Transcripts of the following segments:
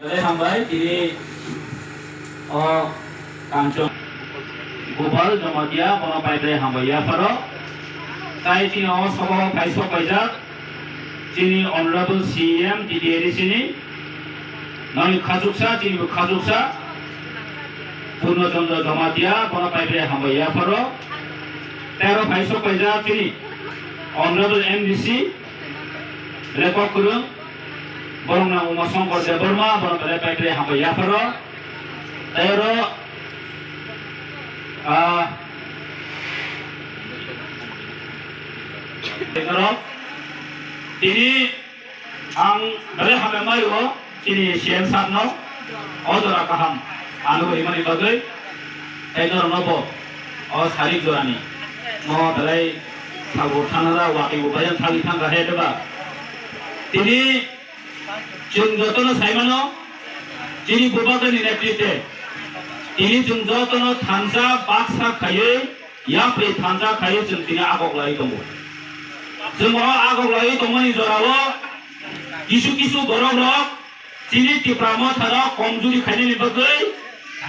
हामबाय दिनै कांचन गोपाल जमातिया बनपाइद्राय हामबाय आफारो ताई तिनो सभा फाइसो पाइजा तिनी ऑनरेबल सीएम DDRCनि ननि खाजुकसा तिनी खाजुकसा पूर्णचंद्र जमातिया बनपाइद्राय हामबाय आफारो 13 फाइसो पाइजा तिनी ऑनरेबल MDC रेकॉर्ड करूं Borong na umasong ko sa Burma, borong pala pagkiri hanggang Yafaro. Pero, ini ang dari hanggang mayo, ini siyan sabno, odora kaham, anu iman ibagay, edor nopo, o sarik dorani, mo dalay sabu tanada waki ubayan thali thang kahe deba. Ini जों जतनो साइमानो जिनि बुबागनि नेतृत्वे इनि जों जतनो थांजा बाक्सा खायै या पे थांजा खायै जों दिनै आगक लाई दङ जों आगक लाई दङनि जरावो किसु बरक रक जिनि टिप्रामो थारा कमजुरि खायनि बगै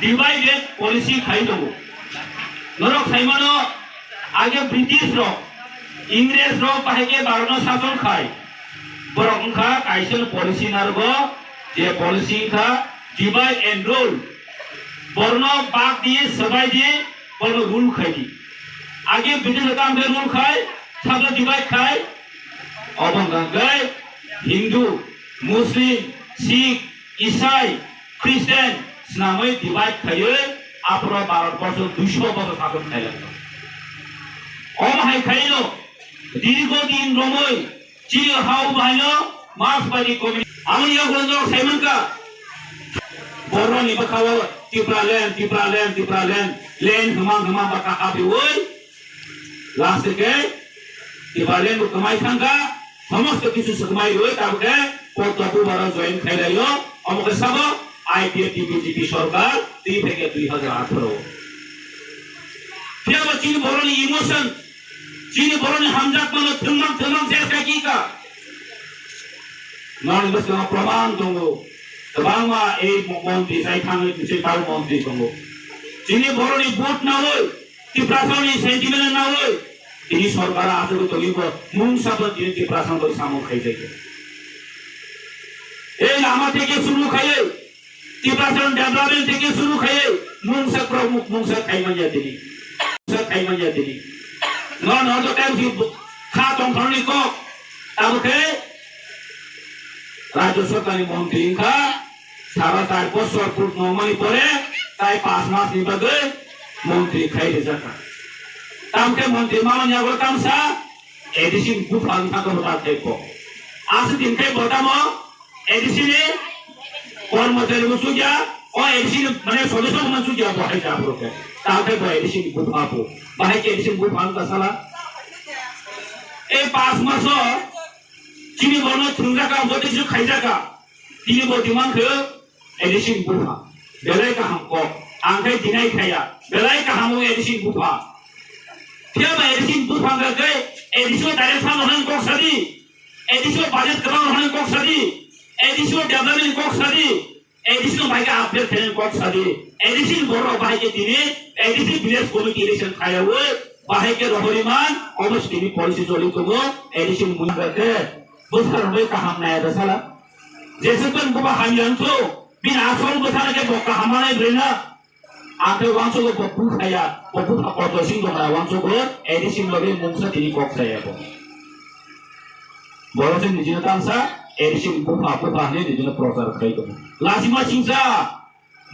डिवाइडेड पॉलिसी खाय दङ नरक साइमानो आगे ब्रिटिश रक इंग्रेज रक बाहेके भारतनो शासन खाय Borong ka kaisen polisi nargo je polisi ka divide and rule borno bag diye sabai diye borno rule khai di age british kam de rule khai sabla divide khai obang gai hindu muslim sikh isai christian snamai divide khai apro bharat borsho 200 বছর শাসন খাইলেন অমাই খাইলো দীর্ঘদিন রমই Ciri hau bahino mas bagi komi. Amun ya gondok Simon ka. Boron ni bakawa tipralen len humang baka api woi. Last ke tipralen bu kamai thanga समस्त किसी सकमाई woi tabke portapu bara join khailayo amoke sabo IPF BJP सरकार 3 থেকে 2018 फिर चीन बोरो ni emotion Cini boroni hamzat mano thumang jesa kika. Non bas kang praman tunggu. Tabangma monti sai thang sai tahu monti tunggu. Cini boroni vote na hoy. Tiprasoni sentiment na hoy. Ini sarkar asal to libo mung sabot ini tiprasan to samo khai jai. Lama theke shuru khaye. Tiprasan development theke shuru khaye. Mung sa pramukh mung sa khai manja dini. Sa khai manja dini. Non ada kan di khatong thani ko tabke rajya sarkar ni মন্ত্রী ka sara 4 বছর পূর্ণমণি পরে তাই 5 মাস নিবাগে মন্ত্রী খাইলে জাকা তামকে মন্ত্রী মামা নিয়াগো কামসা এডিসিন বুফান থাকো বাদ দেখো আসে দিনকে বটামো এডিসিনে কর্মচারী সুজা ও এডিসিন মানে সদস্য মানে সুজা বহাই যাবরকে তাকে বই এডিসিন বুফাপো বাহাই কে এডিসিন বুফান কা সালা এই 5 মাস চিনি বনো থুংজাকা বটিসু খাইজাকা তিনি বদিমান খে এডিসিন বুফা বেলাই কা হামকো आंखै दिनाय खाया बेलाय का हमो एडिसिन बुफा फियाबा एडिसिन बुफा गए एडिसो डायरेक्ट फान हन को सदी एडिसो बजट करन हन को सदी एडिसो डेवलपमेंट को सदी एडिसो भाई का अपडेट थे को सदी एडिसिन बोरो भाई के दिने एडिसिन विलेज कमिटी इलेक्शन खाया हुए भाई के रोहरीमान ऑलमोस्ट टीवी पॉलिसी चली तो वो एडिसिन मुन करके बुफर में का हम नया दसला जैसे तो बुफा हम यंत्रो बिन आसोल बुफा के बोका हमारे ब्रेना आंखे वांसो को पप्पू खाया पप्पू पप्पू सिंह दोंगा वांसो को एडिसिन लगे मुंसा तिनी कोक खाया को बोलो से निजिन तांसा एडिसिन बुफा बुफा ने निजिन प्रोसेस खाई को लासिमा सिंसा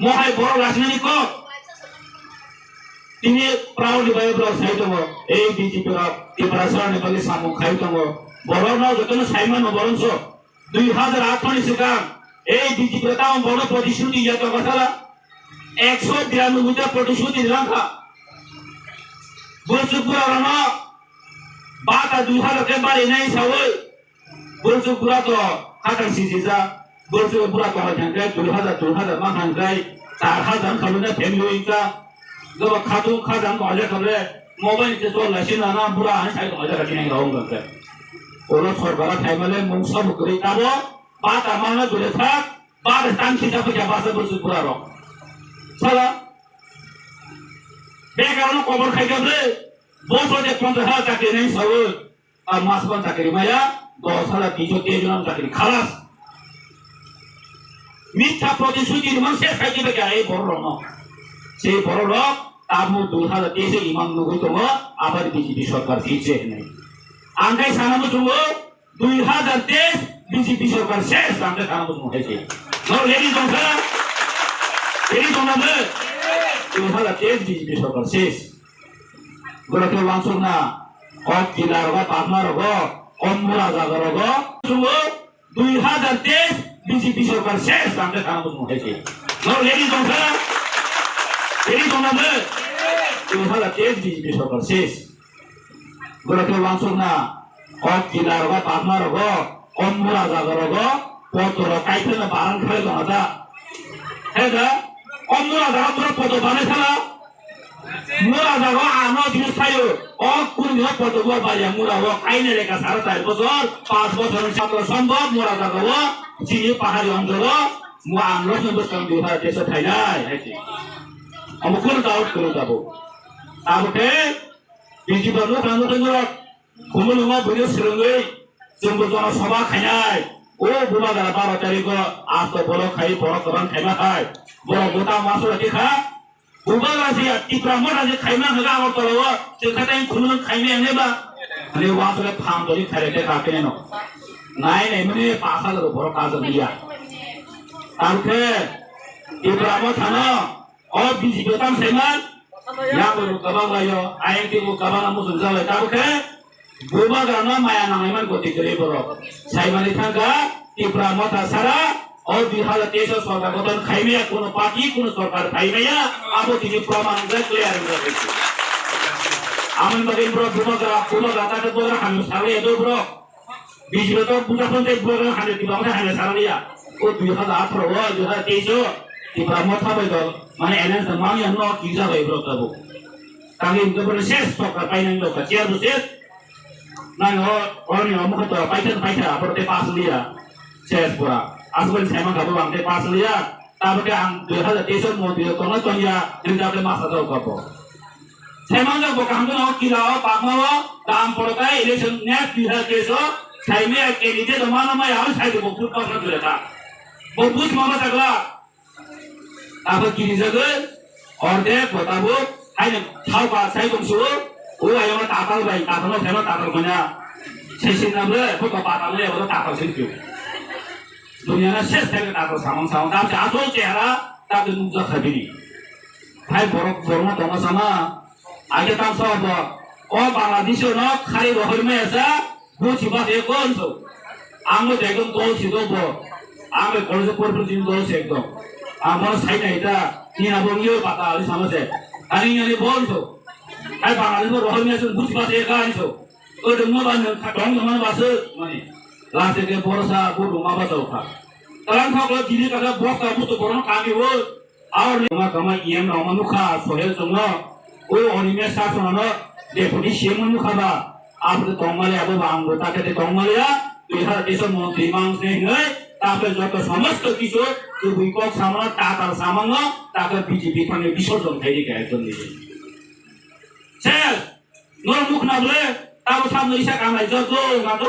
मोहाय बोरो लासिनानी को तिनी प्राउड बाय ब्रो साइड को ए बीजेपी का तिप्रासर ने बगे सामु खाई को बोरो न जतन साइमन बोरनसो 2008 से काम ए बीजेपी ता बोरो प्रतिश्रुति या तो कथला 192 प्रतिश्रुति रखा बुरसुपुरा रना बात 2000 के बारे नहीं सवय बुरसुपुरा तो खातर सीजीजा बुरसुपुरा तो हजंगे 2000 मा हंगाय 4000 खबने फैमिली का जब खातु खाजन को आजा करे मोबाइल के तो लसिन ना बुरा हन साइड आजा रखने नहीं रहूंगा के और सरकार थाइमले मुंसा बुकरी ताबो बात अमाना जुले था Pada tangki siapa bahasa bersepura roh. Salah. Bekarno kobar khai gabre. Bosor je 50,000 চাকরি নেই সব আর মাস পর চাকরি মায়া 10,000 300 জন চাকরি খালাস মিথ্যা প্রতিশ্রুতি মান শেষ হয়ে যাবে এই বড় লোক সেই বড় লোক তার মধ্যে 2023 ইমান নগতম আবার বিজেপি সরকার দিয়েছে নাই আঙ্গাই সানামু চুব 2023 বিজেপি সরকার শেষ আঙ্গাই সানামু চুব হয়েছে নর লেডি জনসা লেডি জনবে 2023 বিজেপি সরকার শেষ গরকে লাঞ্ছন না অক কিলা রগা পাবনা রগ অমরা জাগা রগ চুব 2023 বিজেপি সরকার শেষ আঙ্গাই সানামু চুব হয়েছে নর লেডি জনসা লেডি জনবে 2023 বিজেপি সরকার শেষ গরকে লাঞ্ছন না অক কিলা রগা পাবনা রগ অমরা জাগা রগ পতর কাইতেনা বারান খাই দনাদা হেদা অমরা জাগা পুরো পত বানে ছালা মুরা জাগা আনো জিনিস খাইও অক কুনি পত গো বাড়িয়া মুরা ও কাইনে রেখা 4.5 বছর 5 বছর ছাত্র সম্ভব মুরা জাগা ও জিনি পাহাড়ি অঞ্চল মু আমলো সবস্থান 2023 থাইলাই আইছি আমি কোন দাউট করে যাব তারপরে বিজেপি লোক আনো তো কুমুলুমা বইরে সিরঙ্গই जोंबो जना सभा खायनाय ओ बुमा दा 12 तारिख आज तो बलो खाई बरो करन खायमा खाय बरो गोटा मासो देखा बुमा रासि टिप्रा मोरा जे खायमा हगा और तलो जे खाताय खुनु खायने नेबा अरे वासले फाम दरि खायते काके न नाय नै मने पासा लो बरो काज दिया तारखे टिप्रा मो थानो ओ बिजिबो ताम सेमान या बरो कबां लायो आइति को कबां मो जुजाले तारखे बुमा गाना माया नांगैमान गति करे बरो साइमानि थांगा टिप्रा मथा सारा और 2023 सरकार गठन खाइमेया कोनो पार्टी कोनो सरकार खाइमेया आबो तिनि प्रमाण गरे क्लियर गरे आमन बगेन ब्रो बुमा गाता के बोरा हामी साले एदो ब्रो बिजलो तो बुजा पन्ते बोरा हाने दिबामा हाने सालिया ओ 2018 हो 2023 टिप्रा मथा बइदो माने एनएस मानि अन्न किजा भइ ब्रो तबो तांगे इनको शेष सरकार पाइनांग लोक चेयर शेष Nah, orang yang mau ketemu paiten apalagi pas liya, saya pura. Asal saya mah kalau bangke pas liya, tapi ang 2023 mau dia kono tuh ya, jadi apa masa tahu kapo. Saya mah kalau kamu nak kira paham dalam politik election next 2023, saya mah candidate mana mah harus saya dibukul kau nak berita. Bukul mana sagla, apa kini jaga, orang kota bu, hanya tahu pas saya tunggu. 오 아이가 따다로 봐 따다로 제가 따다로 그냥 최신남들 그거 빠다로 해서 따다로 생겨 দুনিয়ার শেষ থেকে তারপর সামন তারপরে আসল চেহারা তাদের মুখ খাবিনি তাই বড় বড় তোমার সামা আগে তার সব ও বাংলাদেশের ন খালি রহমে আছে বুঝি বাস একন তো আমি দেখুন দল ছিল আমি কলেজে পড়তে দিন দল একদম আমার সাইড এটা নিনা বঙ্গীয় পাতা আলি সামনে আমি নিয়ে বলতো ai Bangladesh ko rohnya sun busi pas ekan so o de mo ban dong man bas mani last ke borosa bo ma ba so kha talan kha ko dili ka boss ka busto boron kami wo aur ma kama iem na manu kha sohel songno o onime sa sono deputy cm manu kha ba apne tongmale abo anggota ke tongmale ya 2023 মন্ত্রী মানুষ নেই তারপরে যত সমস্ত কিছু বিপক্ষ সামনা টাকার সামান্য তাকে বিজেপি মানে বিসর্জন খাইয়ে গেছে একজন নিজে Sel, nol muk na bole, tahu sama isa kamai jodoh, ngado,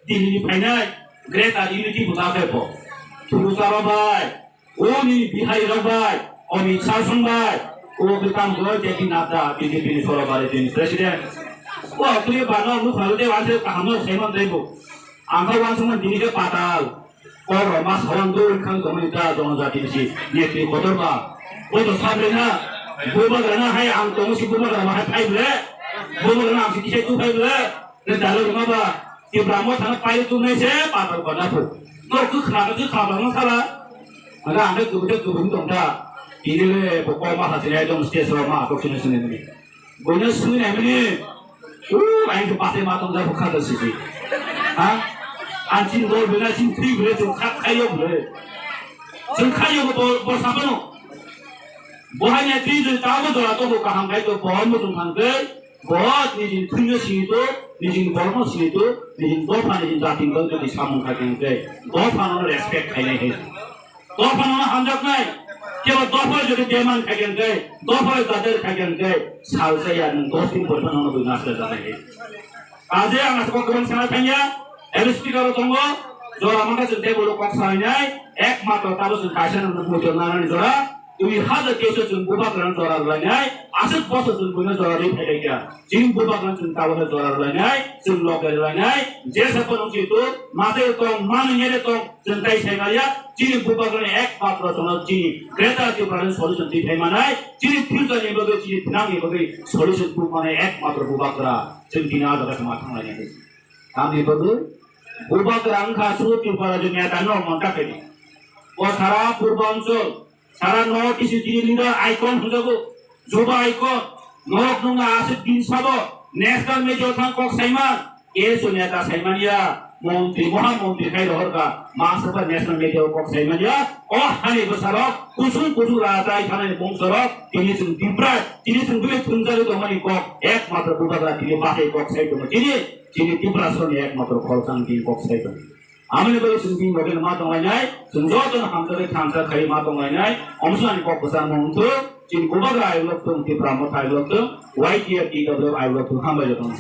di ini final, Greta Unity buta kepo, terus arabai, oni bihai arabai, oni sarsun bai, kita mulai jadi nada, ini soal balik ini presiden, wah tu ya bana muk kalau dia wajar kamu seman debo, angka uang semua di ini patal, orang mas orang dulu kan komunitas orang jadi sih, nyeti kotor ba, itu sabrina. Buma kerana hai ang tong si buma kerana hai pai bule, buma kerana ang si kisah tu pai bule, dan dalam rumah ba, di Brahmo tanah pai tu ni se, patar pada tu, nor tu kerana orang salah, ada anda tu dong dah, ini le pokok mah hasilnya itu mesti selama aku sini ni, guna sini ni, aing tu pasti matang dah bukan tu sih, anjing dor bela sing tri bela tu kayu bos apa no? Buahnya tidur tahu tu lah tu bukan hanggai tu pohon tu hanggai, buat ni punya situ, ni borno situ, ni dorpan ni dah tinggal tu di samping hanggai, dorpan orang respect kaya ni. দফানো হামজাকনাই কেবল দফায় যদি বেমান থাকেন গে দফায় তাদের থাকেন গে সালসাইয়া নং 10 দিন পর্যন্ত দুই মাস জানাই কাজে আমার কখন সারা থাইয়া এলস্পিকার দঙ্গ জোর আমার কাছে টেবল কক সাইনাই একমাত্র তাবসুন কাশান মতো নারায়ণ জোড়া 2000 কেসে চুন বুবাকরান জোড়া লাইনাই আসত বছর চুন বুনা জোড়া রি ফেলেকা জিন বুবাকরান চুন তাবসে জোড়া লাইনাই চুন লকে লাইনাই যে সপন চিতো মাতে তো মান নিয়ে তো চুন তাই সাইনায়া জিন বুবাকরান একমাত্র চুন জিন ক্রেতা কি প্রাণ সলিউশন দি ফাইমানাই জিন ফিউচার নিবগে জিন নাম নিবগে সলিউশন পু মানে একমাত্র বুবাকরা চুন দিনা জোড়া মাথা লাইনাই আমি বলু বুবাকরান খাসু ত্রিপুরা দুনিয়া তানো মনটা পেনি ও সারা পূর্বাঞ্চল সারা নর্থ ইস্ট জিনি লিডার আইকন হজাগো জোবা আইকন নরক নঙ্গা আসে দিন সাবো ন্যাশনাল মেজর থাং কক সাইমান এ সোনিয়াতা সাইমানিয়া মন্ত্রী মহামন্ত্রী খাই রহরকা মাসপা ন্যাশনাল মেজর কক সাইমানিয়া ও হানি বসারক কুসুম কুসু রাজা এখানে বংশরক তিনি সুন দিপ্রা তিনি সুন দুলে থুনজারে দমানি কক একমাত্র বুবাগরা তিনি বাহে কক সাইতো তিনি দিপ্রা সনি একমাত্র খলসান তিনি কক সাইতো আমি বলি সুন্দি মগের মা দঙ্গাইনাই সুন্দরতন হামসারে খামসা খাই মা দঙ্গাইনাই অমসানি কক বসার মন্ত্র চিন গোবাগরা আইলক তুম ত্রিপুরা মত আইলক তুম ওয়াইটিআর টিডব্লিউ আইলক তুম হামবাই যতন